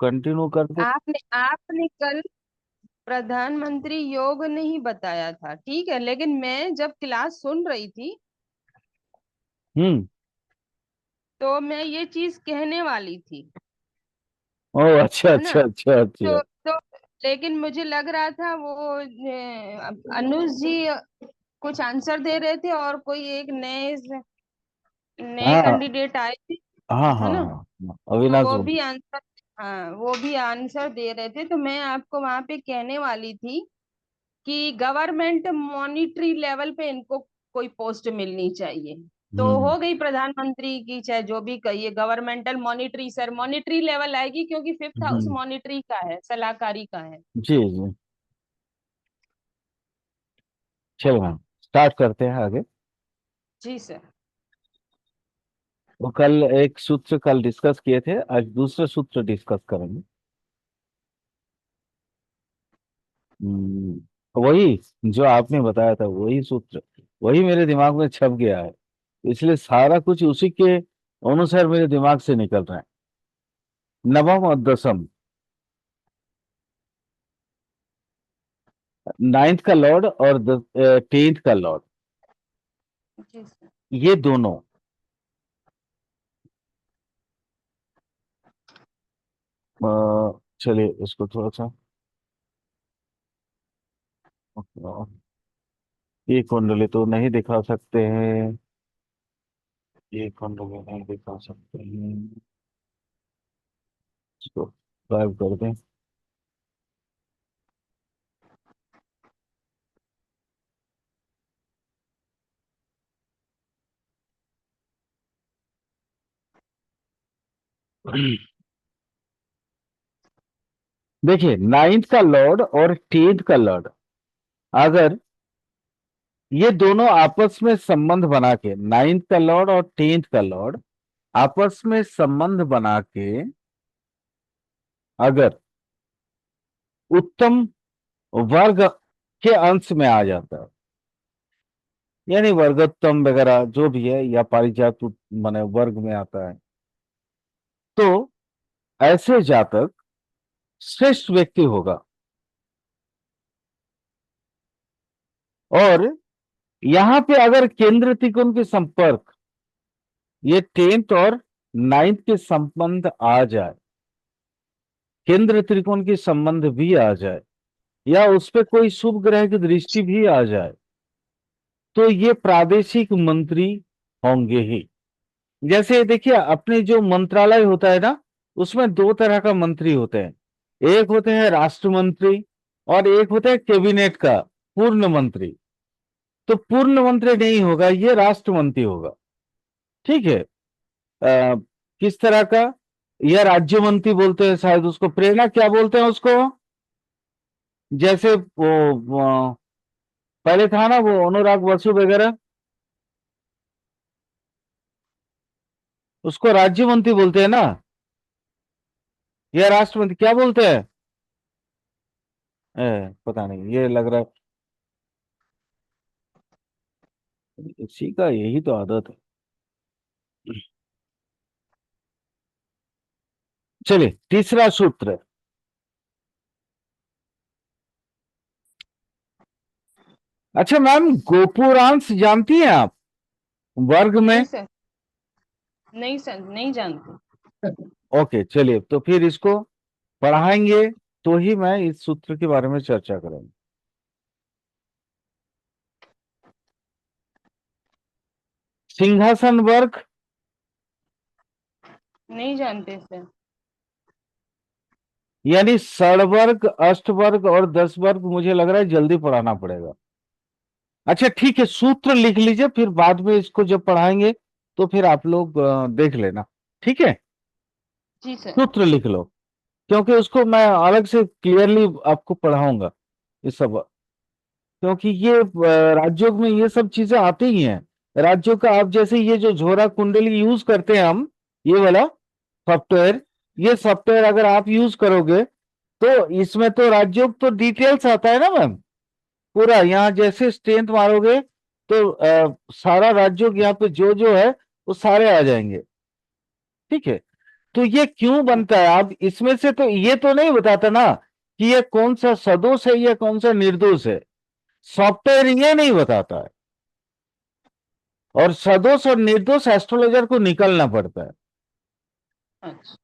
Continue करते। आपने आपने कल प्रधानमंत्री योग नहीं बताया था, ठीक है, लेकिन मैं जब क्लास सुन रही थी हम्म। तो मैं ये चीज कहने वाली थी, ओ अच्छा है अच्छा ना। अच्छा अच्छा। तो लेकिन मुझे लग रहा था वो अनुज जी कुछ आंसर दे रहे थे और कोई एक नए नए हाँ कैंडिडेट आए थे, हाँ है हाँ ना। हाँ हाँ, तो अविनाश वो बोल। भी आंसर, हाँ वो भी आंसर दे रहे थे, तो मैं आपको वहां पे कहने वाली थी कि गवर्नमेंट मॉनिटरी लेवल पे इनको कोई पोस्ट मिलनी चाहिए। तो हम्म हो गई प्रधानमंत्री की, चाहे जो भी कहिए, governmental monetary, sir monetary level आएगी क्योंकि फिफ्थ हाउस हम्म। मॉनिटरी का है, सलाहकारी का है। जी जी। चलो मैम, स्टार्ट करते हैं आगे। जी सर। वो कल एक सूत्र कल डिस्कस किए थे, आज दूसरा सूत्र डिस्कस करेंगे। वही जो आपने बताया था वही सूत्र, वही मेरे दिमाग में छप गया है, इसलिए सारा कुछ उसी के अनुसार मेरे दिमाग से निकल रहा है। नवम और दसम, नाइन्थ का लॉर्ड और टेंथ का लॉर्ड, जी सर। ये दोनों, चलिए इसको थोड़ा सा, ये कुंडली तो नहीं दिखा सकते हैं, ये कुंडली नहीं दिखा सकते हैं, इसको गायब कर दें। देखिए, नाइन्थ का लॉर्ड और टेंथ का लॉर्ड, अगर ये दोनों आपस में संबंध बना के, नाइन्थ का लॉर्ड और टेंथ का लॉर्ड आपस में संबंध बना के अगर उत्तम वर्ग के अंश में आ जाता है, यानी वर्गोत्तम वगैरह जो भी है, या पारिजात माने वर्ग में आता है, तो ऐसे जातक श्रेष्ठ व्यक्ति होगा। और यहां पे अगर केंद्र त्रिकोण के संपर्क, ये टेंथ और नाइन्थ के संबंध आ जाए, केंद्र त्रिकोण के संबंध भी आ जाए, या उस पे कोई शुभ ग्रह की दृष्टि भी आ जाए, तो ये प्रादेशिक मंत्री होंगे ही। जैसे देखिए, अपने जो मंत्रालय होता है ना, उसमें दो तरह का मंत्री होते हैं, एक होते हैं राष्ट्र मंत्री और एक होता है कैबिनेट का पूर्ण मंत्री। तो पूर्ण मंत्री नहीं होगा, ये राष्ट्र मंत्री होगा। ठीक है। किस तरह का, यह राज्य मंत्री बोलते हैं शायद उसको, प्रेरणा क्या बोलते हैं उसको, जैसे वो पहले था ना वो अनुराग बसु वगैरह, उसको राज्य मंत्री बोलते हैं ना, या राष्ट्रपति क्या बोलते हैं। पता नहीं, ये लग रहा है इसी का यही तो आदत है। चलिए तीसरा सूत्र। अच्छा मैम, गोपुरांश जानती हैं आप वर्ग नहीं में। सर, नहीं सर, नहीं जानती। ओके चलिए, तो फिर इसको पढ़ाएंगे तो ही मैं इस सूत्र के बारे में चर्चा करूंगा। सिंहासन वर्ग, नहीं जानते सर। यानी षडवर्ग, अष्टवर्ग और दस वर्ग, मुझे लग रहा है जल्दी पढ़ाना पड़ेगा। अच्छा ठीक है, सूत्र लिख लीजिए, फिर बाद में इसको जब पढ़ाएंगे तो फिर आप लोग देख लेना। ठीक है, जी सर। सूत्र लिख लो, क्योंकि उसको मैं अलग से क्लियरली आपको पढ़ाऊंगा ये सब, क्योंकि ये राज्यों में ये सब चीजें आती ही हैं। राज्यों का आप जैसे ये जो झोरा कुंडली यूज करते हैं हम, ये वाला सॉफ्टवेयर, ये सॉफ्टवेयर अगर आप यूज करोगे तो इसमें तो राज्यों तो डिटेल्स आता है ना मैम, पूरा यहाँ जैसे स्ट्रेंथ मारोगे तो सारा राज्यों के यहाँ पे जो जो है वो सारे आ जाएंगे। ठीक है, तो ये क्यों बनता है? आप इसमें से तो ये तो नहीं बताता ना कि ये कौन सा सदोष है या कौन सा निर्दोष है। सॉफ्टवेयर ये नहीं बताता है। और सदोष और निर्दोष एस्ट्रोलॉजर को निकलना पड़ता है। अच्छा।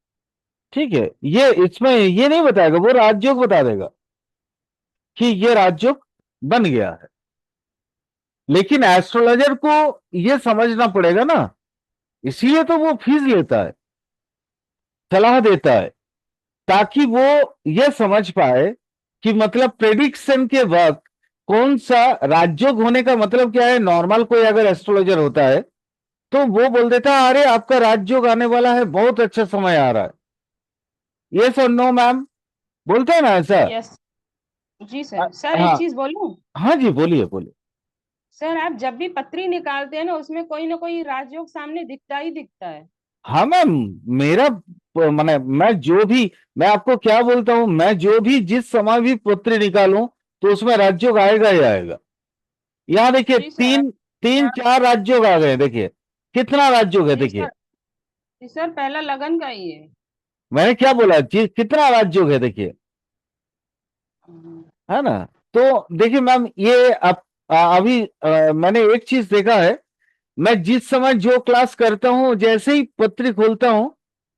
ठीक है, ये इसमें ये नहीं बताएगा, वो राजयोग बता देगा कि ये राजयोग बन गया है। लेकिन एस्ट्रोलॉजर को ये समझना पड़ेगा ना, इसलिए तो वो फीस लेता है, सलाह देता है, ताकि वो ये समझ पाए कि मतलब प्रेडिक्शन के वक्त कौन सा राजयोग होने का मतलब क्या है। नॉर्मल कोई अगर एस्ट्रोलॉजर होता है तो वो बोल देता है अरे आपका राजयोग आने वाला है, बहुत अच्छा समय आ रहा है। यस और नो मैम, बोलते हैं ना ऐसा। यस। जी सर। सर एक हाँ। चीज बोलूं? हाँ जी, बोलिए बोलिए। सर आप जब भी पत्री निकालते हैं ना, उसमें कोई ना कोई राजयोग सामने दिखता ही दिखता है। हाँ मैम, मेरा माने मैं जो भी, मैं आपको क्या बोलता हूं, मैं जो भी जिस समय भी पत्र निकालूं तो उसमें राजयोग आएगा ही आएगा। यहाँ देखिए, जी सर। तीन तीन चार राजयोग आ गए, देखिए कितना राजयोग है, जी देखिए। सर। जी सर, पहला लगन का ही है। मैंने क्या बोला जी, कितना राजयोग है, देखिए, हम्म। है ना। तो देखिए मैम, ये अभी मैंने एक चीज देखा है। मैं जिस समय जो क्लास करता हूं, जैसे ही पत्र खोलता हूं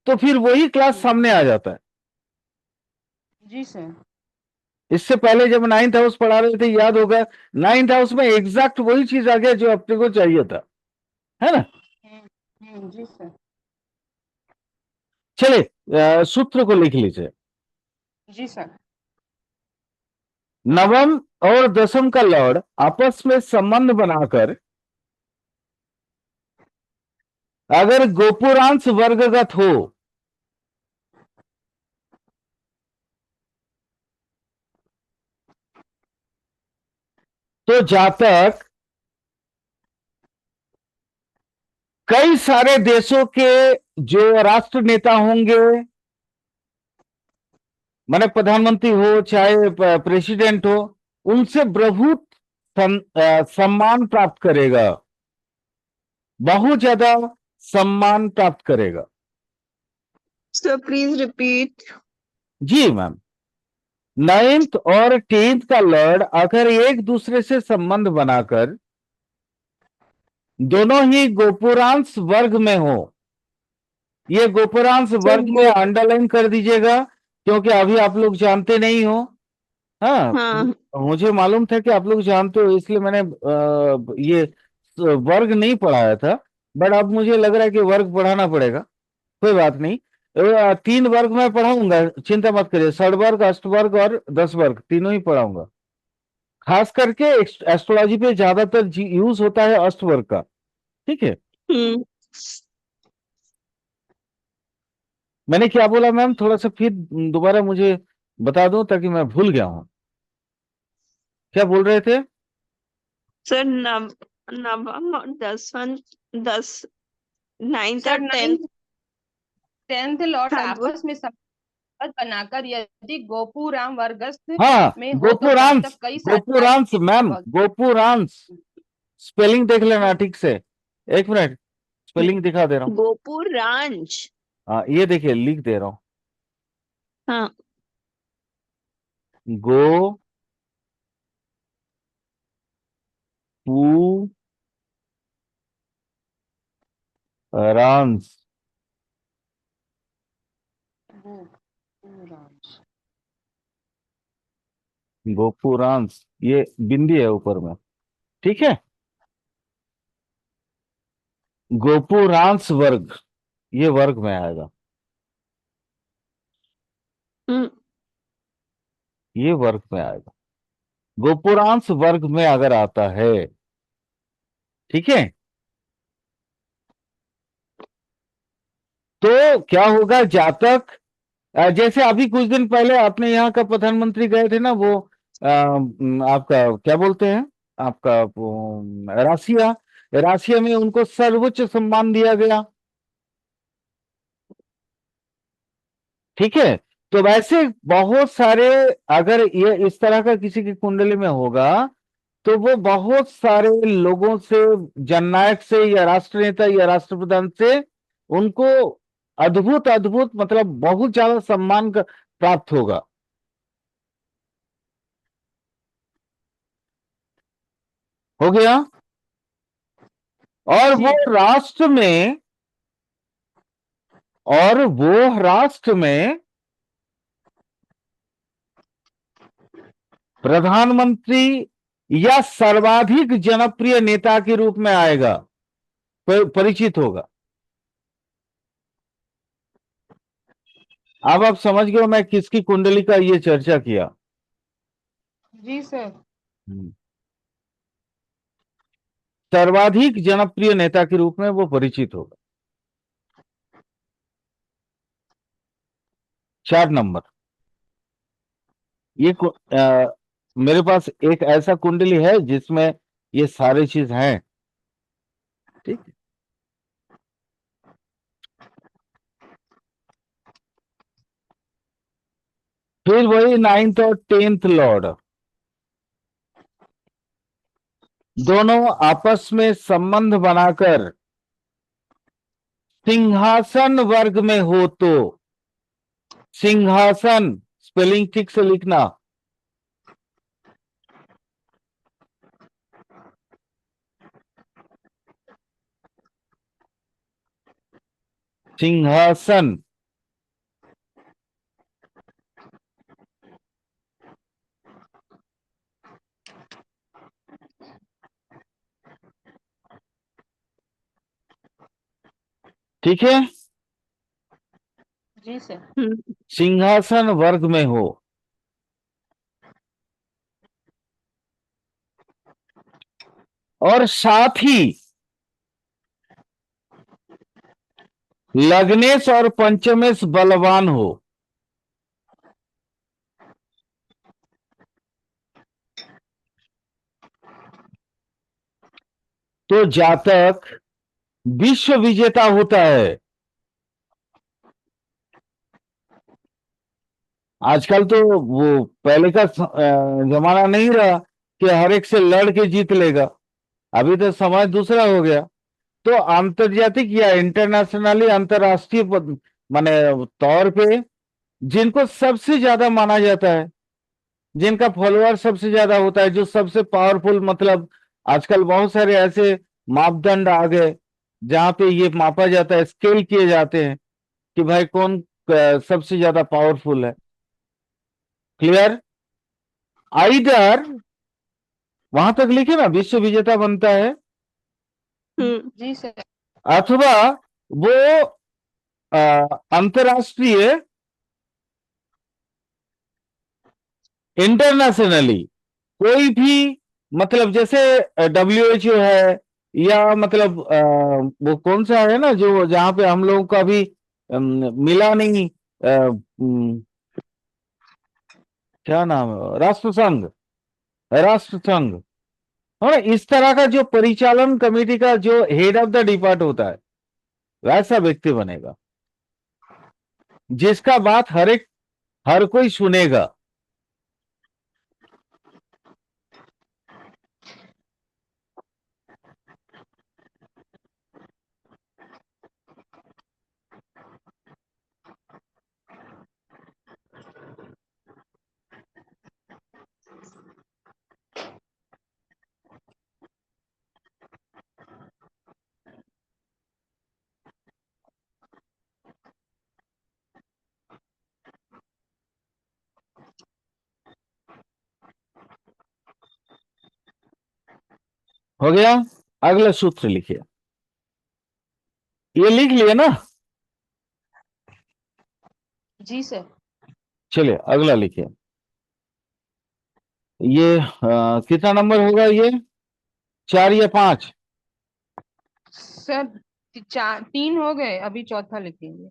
तो फिर वही क्लास सामने आ जाता है। जी सर। इससे पहले जब नाइन्थ हाउस पढ़ा रहे थे, याद होगा, नाइन्थ हाउस में एग्जैक्ट वही चीज आ गया जो अपने को चाहिए था, है ना। जी सर। चलिए, सूत्र को लिख लीजिए। जी सर। नवम और दसम का लॉर्ड आपस में संबंध बनाकर अगर गोपुरांश वर्गगत हो तो जातक कई सारे देशों के जो राष्ट्र नेता होंगे, माने प्रधानमंत्री हो चाहे प्रेसिडेंट हो, उनसे प्रभुत सम्मान प्राप्त करेगा, बहुत ज्यादा सम्मान प्राप्त करेगा। Sir please repeat. जी मैम, नाइन्थ और टेंथ का लॉर्ड अगर एक दूसरे से संबंध बनाकर दोनों ही गोपुरांश वर्ग में हो, ये गोपुरांश सर वर्ग में अंडरलाइन कर दीजिएगा, क्योंकि अभी आप लोग जानते नहीं हो। हाँ, हाँ। मुझे मालूम था कि आप लोग जानते हो, इसलिए मैंने ये वर्ग नहीं पढ़ाया था। बट अब मुझे लग रहा है कि वर्ग पढ़ाना पड़ेगा। कोई बात नहीं, तीन वर्ग मैं पढ़ाऊंगा, चिंता मत करिए। षडवर्ग, अष्टवर्ग और 10 वर्ग तीनों ही पढ़ाऊंगा। खास करके एस्ट्रोलॉजी पे ज्यादातर यूज होता है अष्टवर्ग का। ठीक है। हम्म। मैंने क्या बोला मैम, थोड़ा सा फिर दोबारा मुझे बता दो, ताकि मैं भूल गया हूं। क्या बोल रहे थे? सर नवम और दसवन, दस, नाइन्थ सर और टेंथ। नाइन्थ टेंथ लॉर्ड हाँ आपस में संबंध बनाकर यदि गोपुराम वर्गस्थ हाँ, में हो तो गोपुरांश, जातक कई सारे गोपुरांश मैम, गोपुरांश। स्पेलिंग देख लेना हम्म। ठीक से। एक मिनट, स्पेलिंग दिखा दे रहा हूँ। गोपुर रांच। हाँ, ये देखिए लिख दे रहा हूँ। हाँ। गो पू रांस, गोपुराम। गोपुरांश, ये बिंदी है ऊपर में। ठीक है, गोपुरांश वर्ग, ये वर्ग में आएगा, हम्म। ये वर्ग में आएगा। गोपुरांश वर्ग में अगर आता है, ठीक है, तो क्या होगा, जातक जैसे अभी कुछ दिन पहले अपने यहाँ का प्रधानमंत्री गए थे ना, वो आपका क्या बोलते हैं, आपका राशिया, राशिया में उनको सर्वोच्च सम्मान दिया गया। ठीक है, तो वैसे बहुत सारे, अगर ये इस तरह का किसी की कुंडली में होगा तो वो बहुत सारे लोगों से, जननायक से या राष्ट्र नेता या राष्ट्रप्रधान से, उनको अद्भुत अद्भुत मतलब बहुत ज्यादा सम्मान प्राप्त होगा। हो गया। और जी। वो राष्ट्र में और वो राष्ट्र में प्रधानमंत्री या सर्वाधिक जनप्रिय नेता के रूप में आएगा, परिचित होगा। अब आप समझ गए मैं किसकी कुंडली का ये चर्चा किया। जी सर। सर्वाधिक जनप्रिय नेता के रूप में वो परिचित होगा। 4 नंबर। ये मेरे पास एक ऐसा कुंडली है जिसमें ये सारी चीज हैं। ठीक। फिर वही 9th और 10th लॉर्ड दोनों आपस में संबंध बनाकर सिंहासन वर्ग में हो तो, सिंहासन स्पेलिंग ठीक से लिखना, सिंहासन। ठीक है। जी सर। सिंहासन वर्ग में हो और साथ ही लग्नेश और पंचमेश बलवान हो। तो जातक विश्व विजेता होता है। आजकल तो वो पहले का जमाना नहीं रहा कि हर एक से लड़ के जीत लेगा। अभी तो समाज दूसरा हो गया। तो आंतर्जातिक या इंटरनेशनली अंतरराष्ट्रीय माने तौर पे जिनको सबसे ज्यादा माना जाता है, जिनका फॉलोअर सबसे ज्यादा होता है, जो सबसे पावरफुल, मतलब आजकल बहुत सारे ऐसे मापदंड आ गए जहां पे ये मापा जाता है, स्केल किए जाते हैं कि भाई कौन सबसे ज्यादा पावरफुल है। क्लियर। आइदर वहां तक लिखे ना, विश्व विजेता बनता है, जी सर। अथवा वो अंतरराष्ट्रीय इंटरनेशनली कोई भी, मतलब जैसे WHO है, या मतलब वो कौन सा है ना जो जहां पे हम लोगों का भी मिला नहीं, क्या नाम है, राष्ट्रसंघ, राष्ट्रसंघ। और इस तरह का जो परिचालन कमेटी का जो हेड ऑफ द डिपार्ट होता है, वैसा व्यक्ति बनेगा जिसका बात हर कोई सुनेगा। हो गया। अगला सूत्र लिखिए। ये लिख लिया ना। जी सर। चलिए अगला लिखिए। ये कितना नंबर होगा ये, 4 या 5? सर 3 हो गए, अभी चौथा लिखेंगे।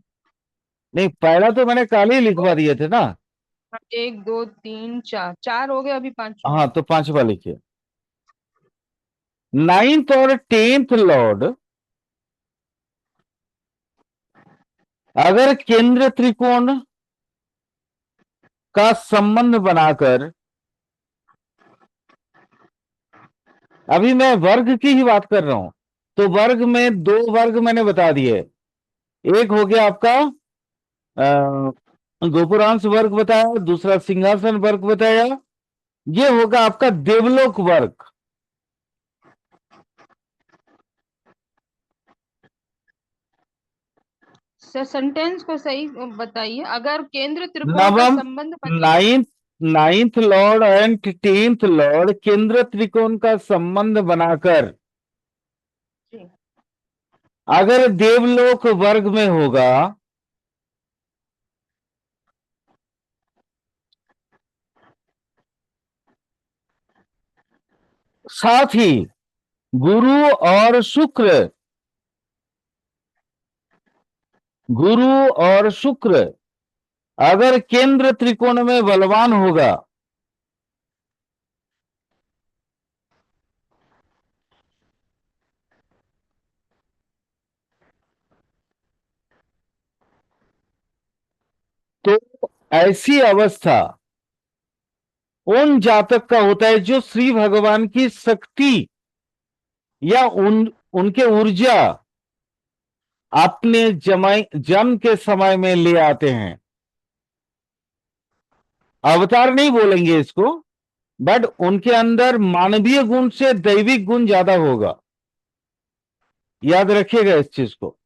नहीं, पहला तो मैंने कल ही लिखवा दिए थे ना। 1 2 3 4, 4 हो गए, अभी पांचवा। हाँ, तो 5वां लिखिए। 9th और 10th लॉर्ड अगर केंद्र त्रिकोण का संबंध बनाकर, अभी मैं वर्ग की ही बात कर रहा हूं, तो वर्ग में 2 वर्ग मैंने बता दिए। एक हो गया आपका गोपुरांश वर्ग बताया, दूसरा सिंहासन वर्ग बताया, ये होगा आपका देवलोक वर्ग। सर सेंटेंस को सही बताइए। अगर केंद्र त्रिकोण का नवम, संबंध बने। Ninth ninth Lord and 10th Lord केंद्र त्रिकोण का संबंध बनाकर जी। अगर देवलोक वर्ग में होगा, साथ ही गुरु और शुक्र, गुरु और शुक्र अगर केंद्र त्रिकोण में बलवान होगा, तो ऐसी अवस्था उन जातक का होता है जो श्री भगवान की शक्ति या उनके ऊर्जा अपने जन्म के समय में ले आते हैं। अवतार नहीं बोलेंगे इसको, बट उनके अंदर मानवीय गुण से दैविक गुण ज्यादा होगा। याद रखिएगा इस चीज को।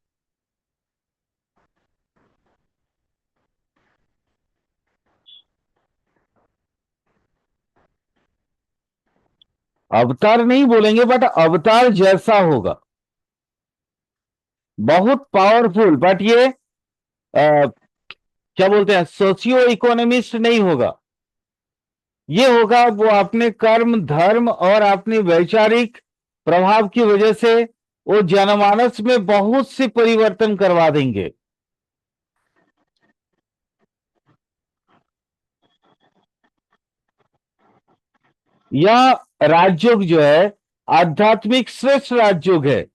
अवतार नहीं बोलेंगे, बट अवतार जैसा होगा, बहुत पावरफुल। बट ये क्या बोलते हैं, सोशियो इकोनॉमिस्ट नहीं होगा। ये होगा वो अपने कर्म धर्म और अपने वैचारिक प्रभाव की वजह से वो जनमानस में बहुत से परिवर्तन करवा देंगे। यह राजयोग जो है आध्यात्मिक श्रेष्ठ राजयोग है।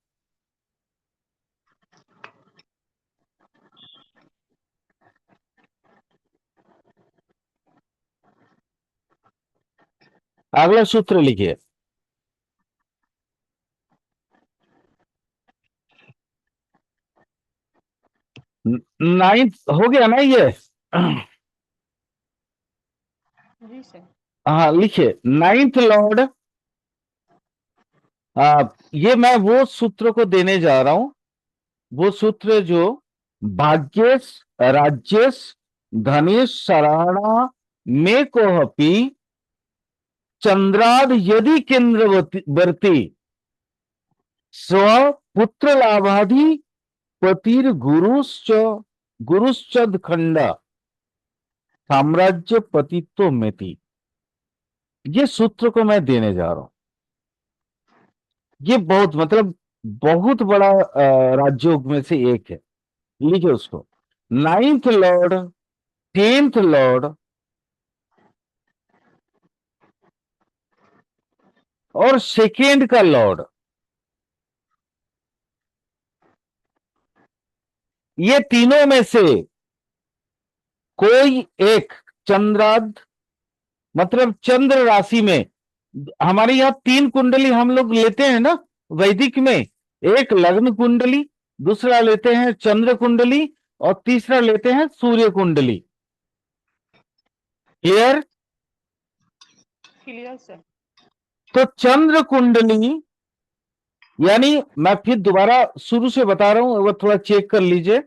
अगला सूत्र लिखिए। नाइन्थ हो गया ना ये? जी सर। हाँ लिखिए, नाइन्थ लॉर्ड। ये मैं वो सूत्र को देने जा रहा हूं, वो सूत्र जो भाग्येश राज्येश धनेश शराणा में कोहपी चंद्राद यदि केंद्रवर्ती स्व पुत्र लाभाधि पतिर गुरुश्चद खंड साम्राज्य पतित्व मेति। ये सूत्र को मैं देने जा रहा हूं। ये बहुत मतलब बहुत बड़ा राजयोग में से एक है। लिखिए उसको। नाइन्थ लॉर्ड 10th लॉर्ड और सेकेंड का लॉर्ड, ये तीनों में से कोई एक चंद्राद मतलब चंद्र राशि में, हमारे यहां 3 कुंडली हम लोग लेते हैं ना वैदिक में। एक लग्न कुंडली, दूसरा लेते हैं चंद्र कुंडली और तीसरा लेते हैं सूर्य कुंडली। क्लियर? Clear sir. तो चंद्र कुंडली यानी, मैं फिर दोबारा शुरू से बता रहा हूं, वो थोड़ा चेक कर लीजिए।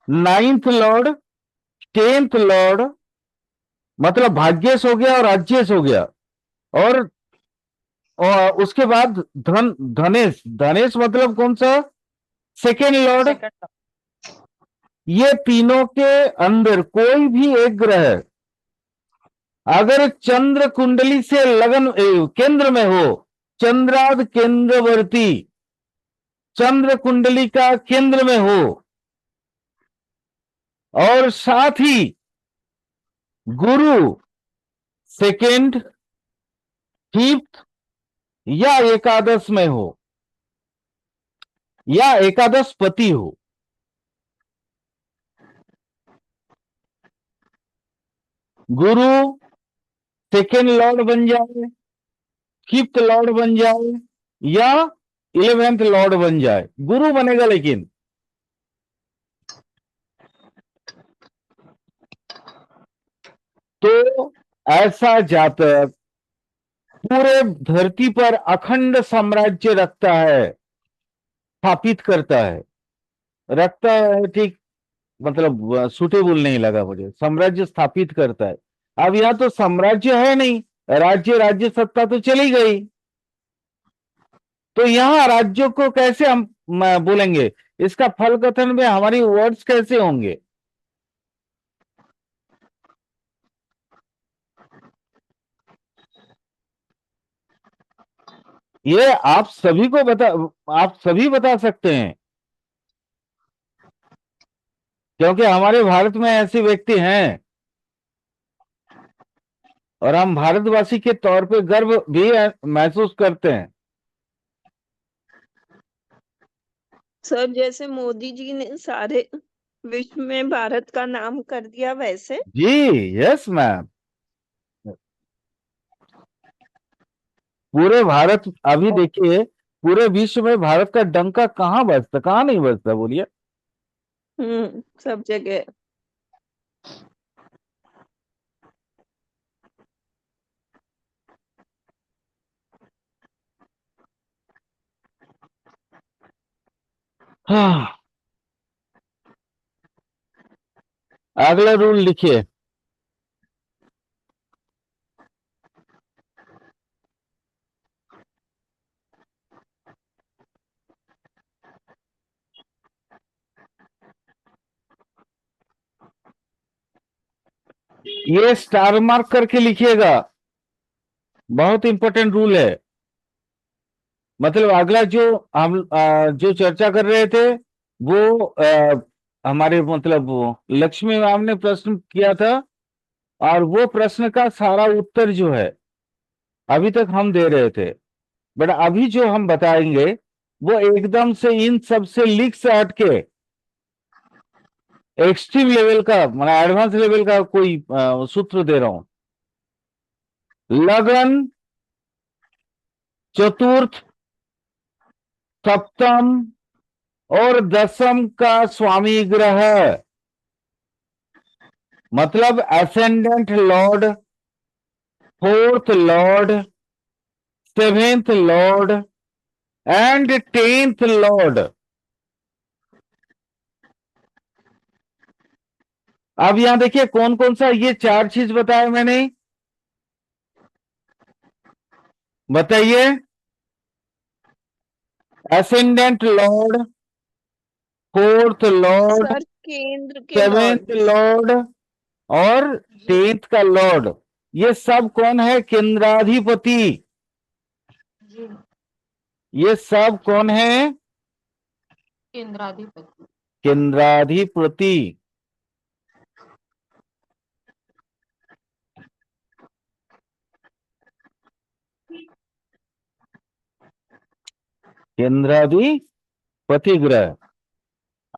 नाइन्थ लॉर्ड 10th लॉर्ड मतलब भाग्येश हो गया और राज्येश हो गया, और उसके बाद धनेश, धनेश मतलब कौन सा? Second Lord. सेकंड। ये तीनों के अंदर कोई भी एक ग्रह अगर चंद्र कुंडली से लगन केंद्र में हो, चंद्राद केंद्रवर्ती चंद्र कुंडली का केंद्र में हो, और साथ ही गुरु सेकेंड फिफ्थ या एकादश में हो, या एकादश पति हो, गुरु सेकेंड लॉर्ड बन जाए, फिफ्थ लॉर्ड बन जाए, या 11th लॉर्ड बन जाए, गुरु बनेगा लेकिन। तो ऐसा जातक पूरे धरती पर अखंड साम्राज्य रखता है, स्थापित करता है। रखता है, ठीक, मतलब सुटेबल नहीं लगा मुझे, साम्राज्य स्थापित करता है। अब यहां तो साम्राज्य है नहीं, राज्य राज्य सत्ता तो चली गई। तो यहां राज्यों को कैसे हम बोलेंगे, इसका फल कथन में हमारी वर्ड्स कैसे होंगे? ये आप सभी बता सकते हैं, क्योंकि हमारे भारत में ऐसे व्यक्ति हैं और हम भारतवासी के तौर पे गर्व भी महसूस करते हैं। सर जैसे मोदी जी ने सारे विश्व में भारत का नाम कर दिया वैसे। जी, यस मैम। पूरे भारत, अभी देखिए, पूरे विश्व में भारत का डंका कहाँ बजता, कहाँ नहीं बजता, बोलिए। सब जगह। हाँ, अगला रूल लिखिए। ये स्टार मार्क करके लिखिएगा, बहुत इंपॉर्टेंट रूल है। मतलब अगला जो हम जो चर्चा कर रहे थे, वो हमारे मतलब वो लक्ष्मी मैम ने प्रश्न किया था, और वो प्रश्न का सारा उत्तर जो है अभी तक हम दे रहे थे। बट अभी जो हम बताएंगे वो एकदम से इन सब से लीक से हटके एक्सट्रीम लेवल का, मतलब एडवांस लेवल का कोई सूत्र दे रहा हूं। लगन, चतुर्थ, सप्तम और दसम का स्वामी ग्रह, मतलब ascendant Lord, fourth Lord, seventh Lord and tenth Lord. अब यहां देखिए कौन कौन सा, ये चार चीज बताया मैंने, बताइए। Ascendant ascendant Lord, fourth Lord, sir केंद्र के लॉर्ड। सेवेंथ लॉर्ड और टेंथ का लॉर्ड, ये सब कौन है? केंद्राधिपति। जी, ये सब कौन है? केंद्राधिपति। केंद्राधिपति। केंद्राधिपति ग्रह।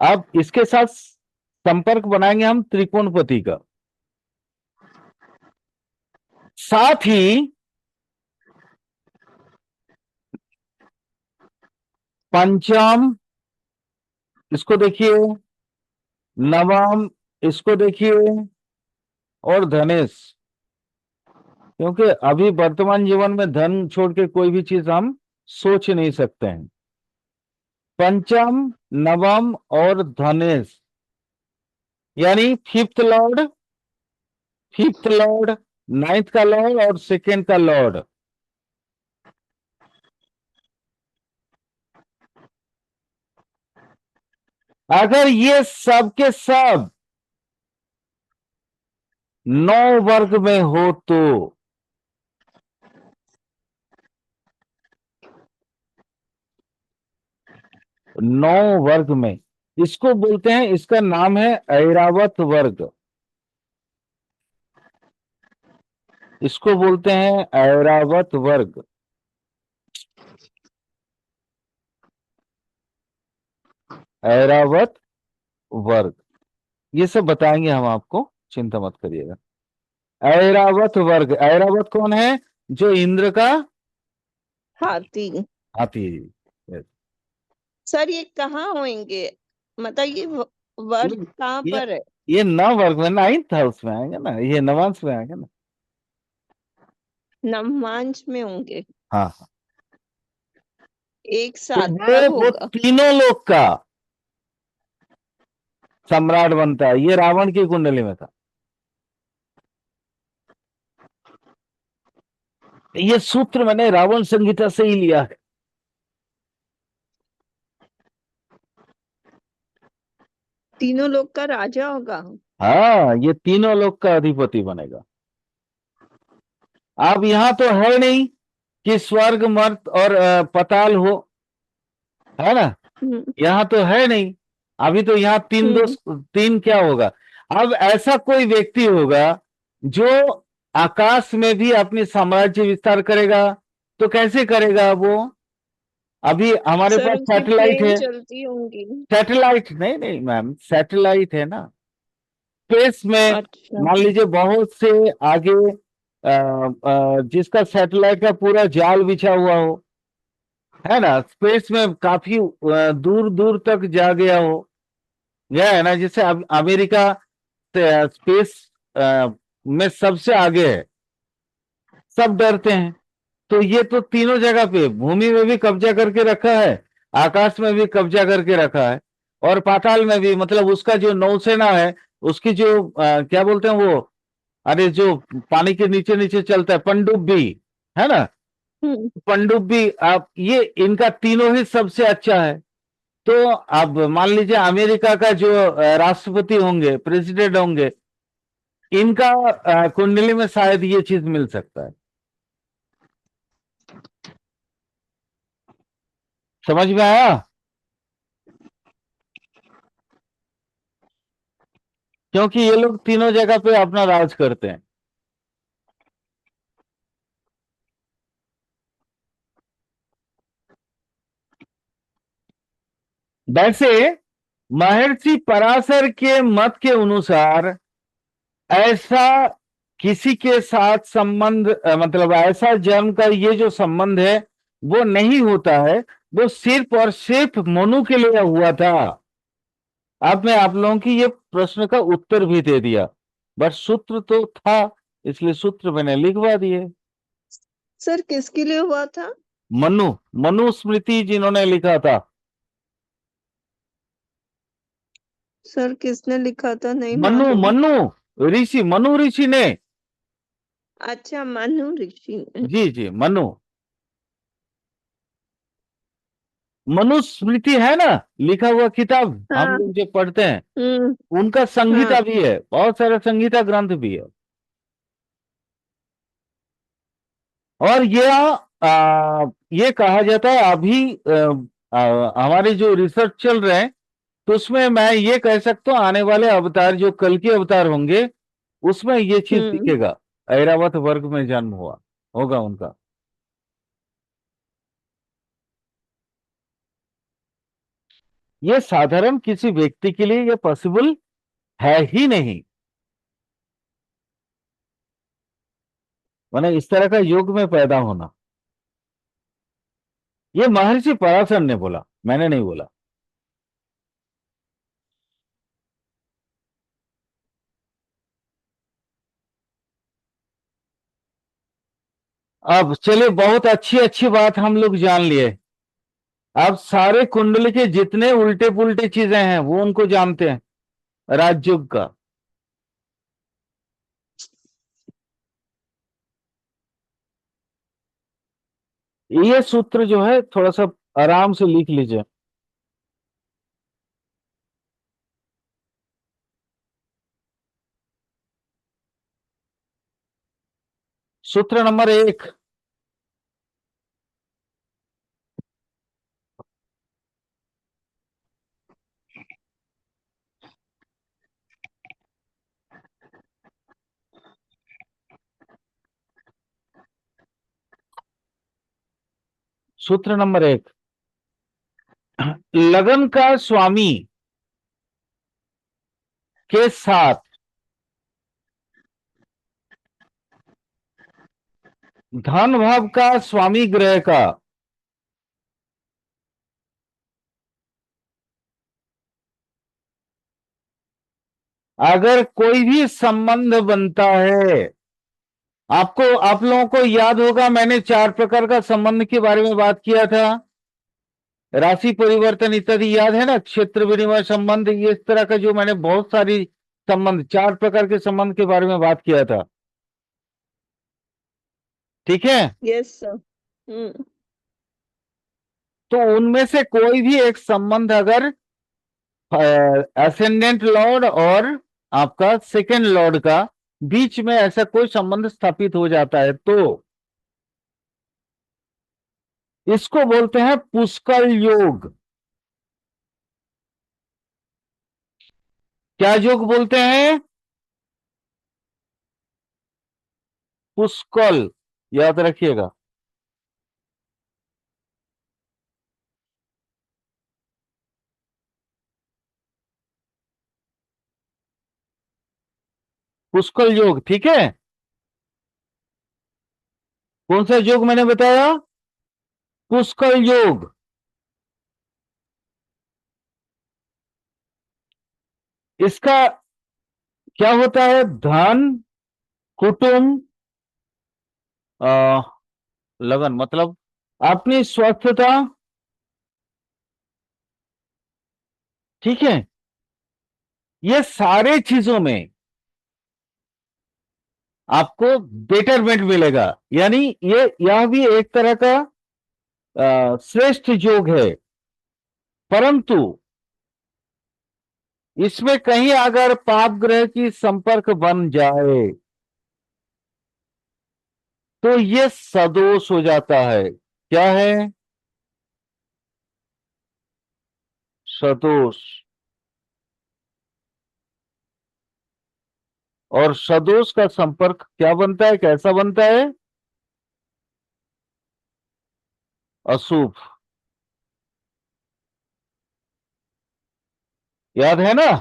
अब इसके साथ संपर्क बनाएंगे हम त्रिकोणपति का, साथ ही पंचम, इसको देखिए, नवम, इसको देखिए, और धनेश। क्योंकि अभी वर्तमान जीवन में धन छोड़ के कोई भी चीज हम सोच नहीं सकते हैं। पंचम, नवम और धनेश, यानी फिफ्थ लॉर्ड, नाइन्थ का लॉर्ड और सेकेंड का लॉर्ड। अगर ये सब के सब 9 वर्ग में हो तो 9 वर्ग में, इसको बोलते हैं, इसका नाम है ऐरावत वर्ग। इसको बोलते हैं ऐरावत वर्ग। ऐरावत वर्ग, ये सब बताएंगे हम आपको, चिंता मत करिएगा। ऐरावत वर्ग, ऐरावत कौन है? जो इंद्र का हाथी। हाथी। सर ये कहाँ होंगे, मतलब ये वर्ड कहाँ ये पर है? ये नववर्ग में 9th हाउस में आएगा ना, ये नवांश में आएगा ना। नवमांश में होंगे, हाँ हाँ। एक तो साथ तब वो होगा। तीनों लोग का सम्राट बनता है। ये रावण की कुंडली में था। ये सूत्र मैंने रावण संहिता से ही लिया है। तीनों लोग का राजा होगा। हाँ, ये तीनों लोग का अधिपति बनेगा। अब यहां तो है नहीं कि स्वर्ग मर्त और पताल हो, है ना। हम्म यहां तो है नहीं। अभी तो यहाँ तीन हम्म दोस्त, तीन क्या होगा। अब ऐसा कोई व्यक्ति होगा जो आकाश में भी अपनी साम्राज्य विस्तार करेगा। तो कैसे करेगा वो। अभी हमारे सर, पास उसकी सैटेलाइट प्लेन है। चलती होंगी। सैटेलाइट नहीं नहीं मैम, सैटेलाइट है ना। स्पेस में अच्छा। मान लीजिए बहुत से आगे जिसका सैटेलाइट का पूरा जाल बिछा हुआ हो, है ना। स्पेस में काफी दूर दूर तक जा गया हो, गया है ना। जैसे अब अमेरिका स्पेस में सबसे आगे है, सब डरते हैं। तो ये तो तीनों जगह पे, भूमि में भी कब्जा करके रखा है, आकाश में भी कब्जा करके रखा है, और पाताल में भी। मतलब उसका जो नौसेना है, उसकी जो क्या बोलते हैं वो, अरे जो पानी के नीचे नीचे चलता है, पनडुब्बी, है ना। हम्म पनडुब्बी, आप ये इनका तीनों ही सबसे अच्छा है। तो अब मान लीजिए अमेरिका का जो राष्ट्रपति होंगे, प्रेसिडेंट होंगे, इनका कुंडली में शायद ये चीज मिल सकता है। समझ में आया। क्योंकि ये लोग तीनों जगह पे अपना राज करते हैं। वैसे महर्षि पराशर के मत के अनुसार ऐसा किसी के साथ संबंध मतलब ऐसा जन्म का ये जो संबंध है वो नहीं होता है। वो सिर्फ और सिर्फ मनु के लिए हुआ था। अब मैं आप लोगों की ये प्रश्न का उत्तर भी दे दिया, बट सूत्र तो था, इसलिए सूत्र मैंने लिखवा दिए। सर, किसके लिए हुआ था? मनु, मनुस्मृति जिन्होंने लिखा था। सर, किसने लिखा था, नहीं मनु, मालूम। मनु ऋषि, मनु ऋषि ने। अच्छा, मनु ऋषि ने। जी जी, मनु। मनुस्मृति है ना, लिखा हुआ किताब हम हाँ। लोग जो पढ़ते हैं, हम्म उनका हाँ। संहिता भी है, बहुत सारा संहिता ग्रंथ भी है। और ये कहा जाता है अभी हमारे जो रिसर्च चल रहे हैं, तो उसमें मैं ये कह सकता हूँ आने वाले अवतार जो कल के अवतार होंगे, उसमें ये चीज हम्म दिखेगा। ऐरावत वर्ग में जन्म हुआ होगा उनका। ये साधारण किसी व्यक्ति के लिए ये पॉसिबल है ही नहीं। माने इस तरह का युग में पैदा होना। ये महर्षि पराशर ने बोला, मैंने नहीं बोला। अब चलिए, बहुत अच्छी अच्छी बात हम लोग जान लिए। अब सारे कुंडली के जितने उल्टे पुल्टे चीजें हैं वो उनको जानते हैं, राजयोग का। ये सूत्र जो है थोड़ा सा आराम से लिख लीजिए। सूत्र नंबर 1, सूत्र नंबर 1, लगन का स्वामी के साथ धन भाव का स्वामी ग्रह का अगर कोई भी संबंध बनता है, आप लोगों को याद होगा मैंने 4 प्रकार का संबंध के बारे में बात किया था। राशि परिवर्तन इत्यादि याद है ना, क्षेत्र विनिमय संबंध, ये इस तरह का जो मैंने बहुत सारी संबंध 4 प्रकार के संबंध के बारे में बात किया था। ठीक है, यस सर। हम्म। तो उनमें से कोई भी एक संबंध अगर असेंडेंट लॉर्ड और आपका सेकेंड लॉर्ड का बीच में ऐसा कोई संबंध स्थापित हो जाता है तो इसको बोलते हैं पुष्कर योग। क्या योग बोलते हैं? पुष्कल, याद रखिएगा। पुष्कल योग, ठीक है। कौन सा योग मैंने बताया? पुष्कल योग। इसका क्या होता है? धन, कुटुंब, लगन, मतलब अपनी स्वस्थता, ठीक है, ये सारे चीजों में आपको बेटरमेंट मिलेगा। यानी ये यह भी एक तरह का श्रेष्ठ योग है, परंतु इसमें कहीं अगर पाप ग्रह की संपर्क बन जाए तो ये सदोष हो जाता है। क्या है? सदोष। और सदोष का संपर्क क्या बनता है, कैसा बनता है? अशुभ। याद है ना?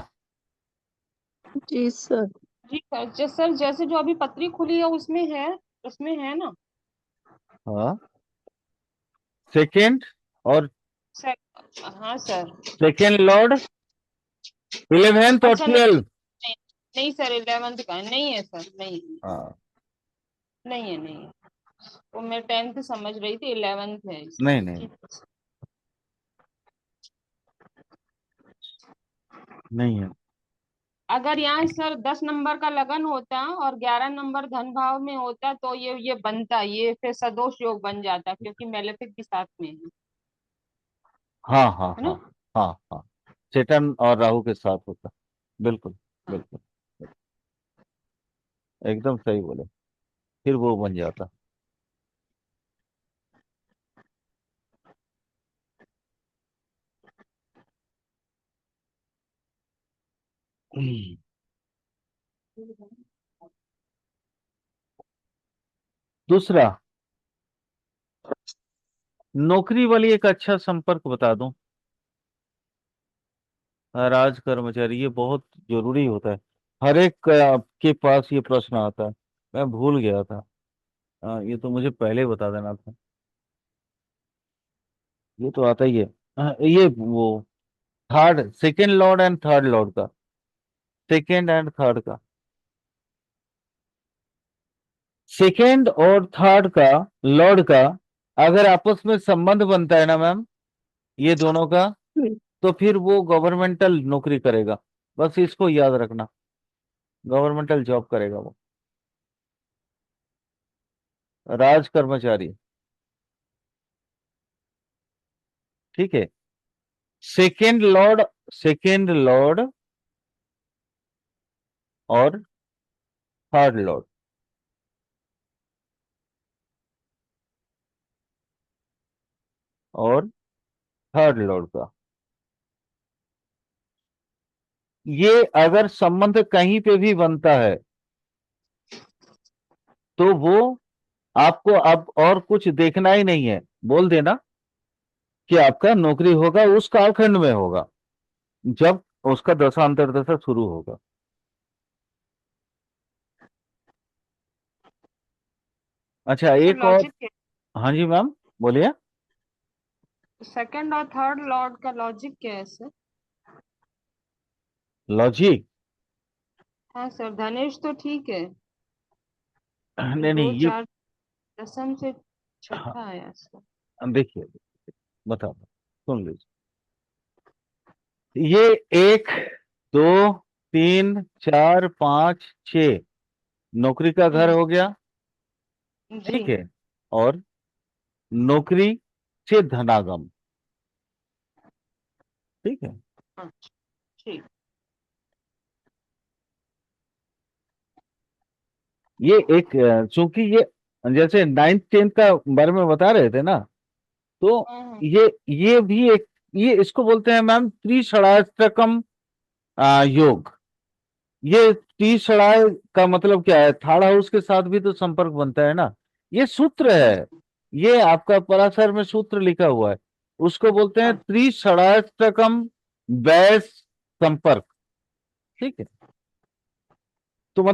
जी सर। जी सर, सर जैसे जो अभी पत्री खुली है उसमें है ना। हाँ, सेकेंड और सर हाँ सर। सेकेंड लॉर्ड, 11th और अच्छा नहीं 12th। नहीं, नहीं सर 11th का नहीं है सर, नहीं हाँ, नहीं है, नहीं है। वो मैं 10th समझ रही थी, 11th है नहीं इसमें। नहीं ठीक है। नहीं है। अगर यहाँ सर 10 नंबर का लगन होता और 11 नंबर धन भाव में होता तो ये बनता, ये फिर सदोष योग बन जाता क्योंकि मेलेफिक भी साथ में हाँ हाँ है हाँ। ना। हाँ हाँ, सेटन और राहु के साथ होता। बिल्कुल हाँ। बिल्कुल, एकदम सही बोले, फिर वो बन जाता। दूसरा, नौकरी वाली एक अच्छा संपर्क बता दूं। राज कर्मचारी, ये बहुत जरूरी होता है। हर एक के पास ये प्रश्न आता है। मैं भूल गया था। ये तो मुझे पहले ही बता देना था। ये तो आता ही है। ये वो third, second Lord and third Lord का, सेकेंड एंड थर्ड का, सेकेंड और थर्ड का, लॉर्ड का अगर आपस में संबंध बनता है ना मैम, ये दोनों का, तो फिर वो गवर्नमेंटल नौकरी करेगा। बस इसको याद रखना, गवर्नमेंटल जॉब करेगा वो, राज कर्मचारी। ठीक है। सेकेंड लॉर्ड, सेकेंड लॉर्ड और थर्ड लॉर्ड, और थर्ड लॉर्ड का, ये अगर संबंध कहीं पे भी बनता है तो वो आपको अब और कुछ देखना ही नहीं है, बोल देना कि आपका नौकरी होगा उस कालखंड में होगा जब उसका दशा अंतर्दशा शुरू होगा। अच्छा, सर एक और। लॉजिक है, हाँ जी मैम, बोलिए। सेकंड और थर्ड लॉर्ड का लॉजिक क्या है सर। लॉजिक, हाँ सर, धनेश तो ठीक है, नहीं दो नहीं, ये चार दशम से हाँ, छठा आया सर। देखिए बता सुन लीजिए, ये एक, दो, तीन, चार, पांच, छ, नौकरी का घर हो गया। जी। ठीक है। और नौकरी से धनागम। ठीक है। अच्छा, ठीक। ये एक चूंकि ये जैसे नाइन्थ टेंथ का बारे में बता रहे थे ना, तो हम्म। ये भी एक, ये इसको बोलते हैं मैम त्रिषणाष्टकम योग। ये तीसरा का मतलब क्या है? थर्ड हाउस के साथ भी तो संपर्क बनता है ना। ये सूत्र है, ये आपका पराशर में सूत्र लिखा हुआ है, उसको बोलते हैं त्रिषणाष्टकम वैस संपर्क। ठीक है।